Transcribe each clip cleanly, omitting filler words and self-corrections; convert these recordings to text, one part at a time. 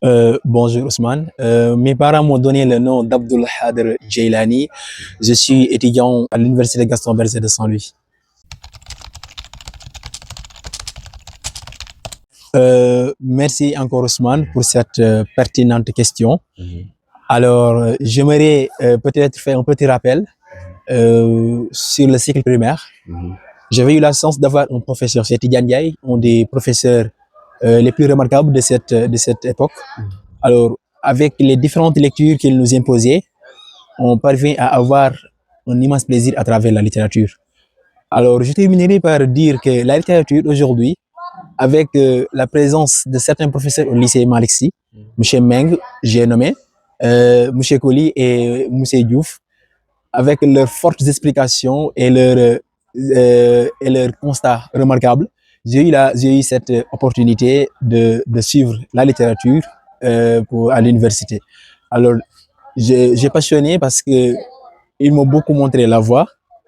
Bonjour Ousmane. Mes parents m'ont donné le nom d'Abdul Hader Jailani. Je suis étudiant à l'université Gaston Berger de Saint-Louis. Merci encore Ousmane pour cette pertinente question. Alors, j'aimerais peut-être faire un petit rappel sur le cycle primaire. J'avais eu la chance d'avoir un professeur, c'est Tidiane Ndiaye, un des professeurs les plus remarquables de cette époque. Alors, avec les différentes lectures qu'il nous imposait, on parvient à avoir un immense plaisir à travers la littérature. Alors, je terminerai par dire que la littérature aujourd'hui, avec la présence de certains professeurs au lycée Malixi, M. Meng, j'ai nommé, M. Koli et M. Diouf, avec leurs fortes explications et leurs constats remarquables, j'ai eu cette opportunité de suivre la littérature à l'université. Alors, j'ai passionné parce que ils m'ont beaucoup montré la voie,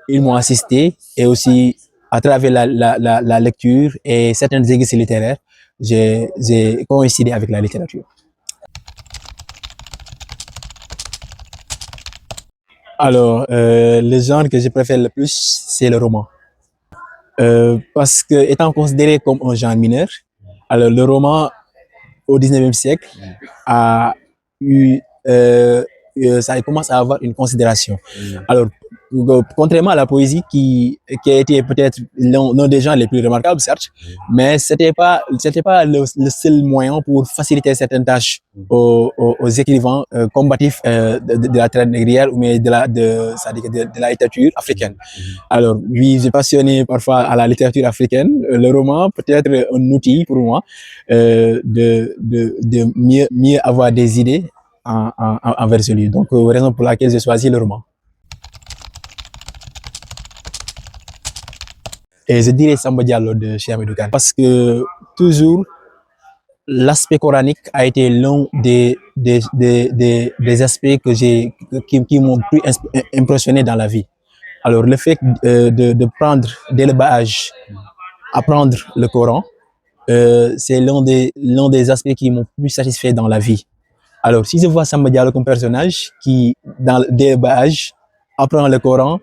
ils m'ont assisté et aussi à travers la lecture et certains exercices littéraires, j'ai coïncidé avec la littérature. Alors, le genre que je préfère le plus, c'est le roman. Parce que étant considéré comme un genre mineur, alors le roman au 19e siècle a eu, ça commence à avoir une considération. Alors, contrairement à la poésie qui a été peut-être l'un des genres les plus remarquables, certes, mais c'était pas le seul moyen pour faciliter certaines tâches aux écrivains combatifs de la traite négrière ou mais de la littérature africaine. Alors, oui, j'ai passionné parfois à la littérature africaine. Le roman peut être un outil pour moi de mieux avoir des idées envers celui. Donc, raison pour laquelle j'ai choisi le roman. Et je dirais Samba Diallo de chez Hamidou Kane. Parce que toujours, l'aspect coranique a été l'un des aspects qui m'ont plus impressionné dans la vie. Alors, le fait de prendre dès le bas âge, apprendre le Coran, c'est l'un des aspects qui m'ont plus satisfait dans la vie. Alors, si je vois Samba Diallo comme personnage qui, dès le bas âge, apprend le Coran,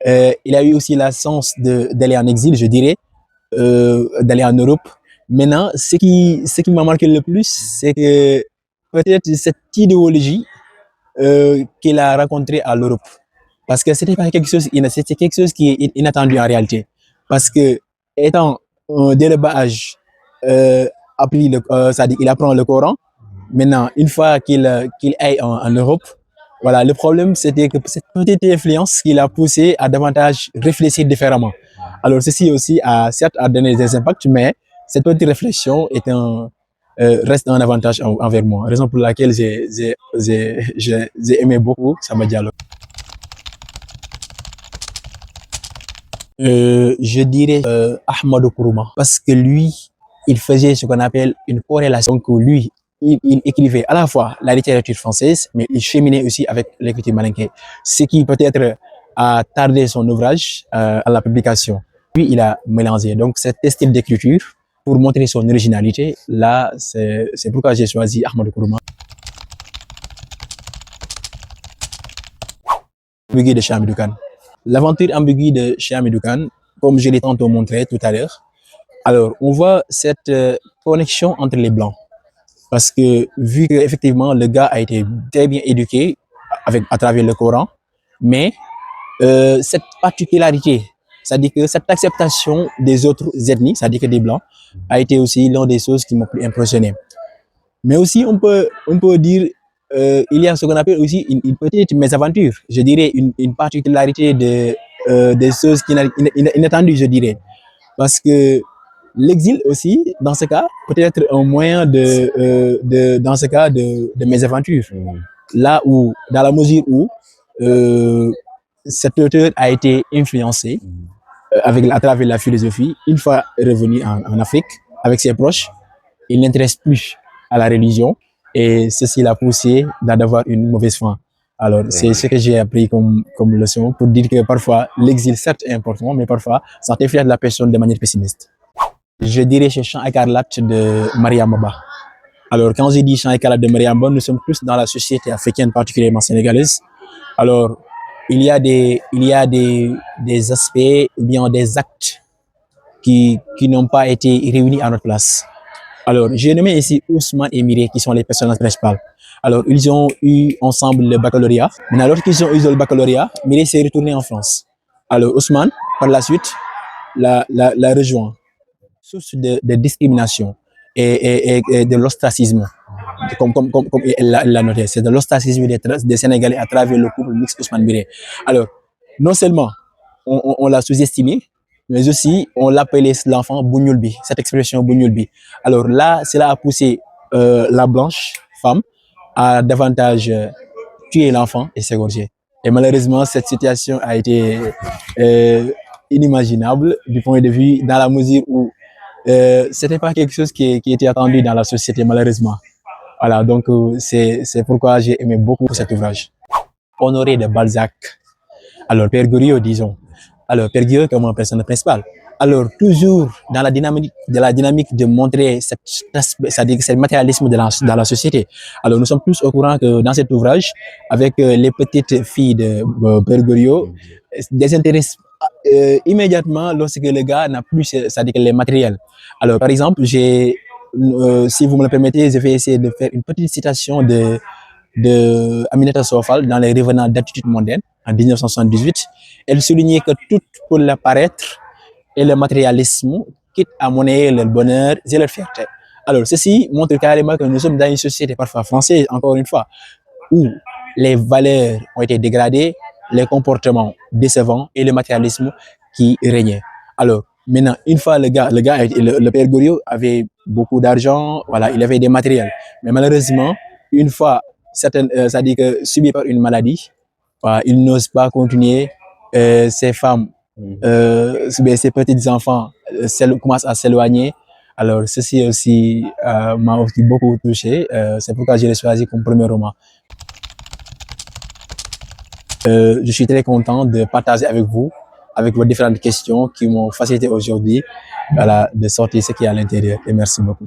il a eu aussi la chance d'aller en exil, je dirais, d'aller en Europe. Maintenant, ce qui m'a marqué le plus, c'est que peut-être cette idéologie qu'il a rencontrée à l'Europe. Parce que c'était pas c'était quelque chose qui est inattendu en réalité. Parce que, étant dès le bas âge, c'est-à-dire il apprend le Coran. Maintenant, une fois qu'il aille en Europe, voilà, le problème c'était que cette petite influence qui l'a poussé à davantage réfléchir différemment. Alors ceci aussi a certes a donné des impacts, mais cette petite réflexion reste un avantage envers moi. Raison pour laquelle j'ai aimé beaucoup Samba Diallo. Je dirais Ahmadou Kourouma parce que lui, il faisait ce qu'on appelle une corrélation. Donc lui, il écrivait à la fois la littérature française, mais il cheminait aussi avec l'écriture malinké, ce qui peut-être a tardé son ouvrage à la publication. Lui, il a mélangé donc cet style d'écriture pour montrer son originalité. Là, c'est pourquoi j'ai choisi Ahmadou Kourouma. Ambiguë de Cheikh Hamidou Kane. L'aventure ambiguë de Cheikh Hamidou Kane, comme je l'ai tantôt montré tout à l'heure, alors on voit cette connexion entre les Blancs. Parce que vu qu'effectivement le gars a été très bien éduqué à travers le Coran, mais cette particularité, c'est-à-dire que cette acceptation des autres ethnies, c'est-à-dire que des Blancs, a été aussi l'une des choses qui m'ont plus impressionné. Mais aussi on peut dire il y a ce qu'on appelle aussi une petite mésaventure, je dirais une particularité des choses inattendues, je dirais. Parce que l'exil aussi, dans ce cas, peut être un moyen dans ce cas, de mésaventure. Là où, dans la mesure où cet auteur a été influencé à travers la philosophie, une fois revenu en Afrique avec ses proches, il n'intéresse plus à la religion et ceci l'a poussé d'avoir une mauvaise fin. Alors, c'est ce que j'ai appris comme leçon pour dire que parfois, l'exil, certes, est important, mais parfois, ça t'effraie de la personne de manière pessimiste. Je dirais chez Chant écarlate de Maria Maba. Alors, quand je dis Chant et Kala de Mariamba, nous sommes tous dans la société africaine, particulièrement sénégalaise. Alors, des aspects ou bien des actes qui n'ont pas été réunis à notre place. Alors, j'ai nommé ici Ousmane et Miré, qui sont les personnages principaux. Alors, ils ont eu ensemble le baccalauréat. Maintenant, lorsqu'ils ont eu le baccalauréat, Miré s'est retourné en France. Alors, Ousmane, par la suite, l'a rejoint. Source de discrimination et de l'ostracisme, comme elle l'a noté. C'est de l'ostracisme des Sénégalais à travers le couple mixte Ousmane Miré. Alors, non seulement on l'a sous-estimé, mais aussi on l'appelait l'enfant Bougnoulbi, cette expression Bougnoulbi. Alors là, cela a poussé la blanche femme à davantage tuer l'enfant et s'égorger. Et malheureusement, cette situation a été inimaginable du point de vue, dans la mesure où c'était pas quelque chose qui était attendu dans la société, malheureusement. Voilà, donc c'est pourquoi j'ai aimé beaucoup cet ouvrage. Honoré de Balzac. Alors, Père Goriot, disons. Alors, Père Goriot comme un personnage principal. Alors, toujours dans la dynamique de montrer ce matérialisme dans la société. Alors, nous sommes tous au courant que dans cet ouvrage, avec les petites filles de Père Goriot, désintéressent immédiatement lorsque le gars n'a plus, c'est-à-dire les matériels. Alors, par exemple, si vous me le permettez, je vais essayer de faire une petite citation de Aminata Sofal dans les Revenants d'attitude mondaine en 1978. Elle soulignait que tout pour le paraître et le matérialisme quitte à monnayer le bonheur et leur fierté. Alors, ceci montre carrément que nous sommes dans une société parfois française, encore une fois, où les valeurs ont été dégradées, les comportements décevants et le matérialisme qui régnait. Alors, maintenant, une fois le Père Goriot avait beaucoup d'argent, voilà, il avait des matériels. Mais malheureusement, une fois ça dit que subi par une maladie, il n'ose pas continuer. Ces femmes, ces petits enfants commencent à s'éloigner. Alors, ceci aussi m'a aussi beaucoup touché. C'est pourquoi je l'ai choisi comme premier roman. Je suis très content de partager avec vous, avec vos différentes questions qui m'ont facilité aujourd'hui, voilà, de sortir ce qui est à l'intérieur. Et merci beaucoup.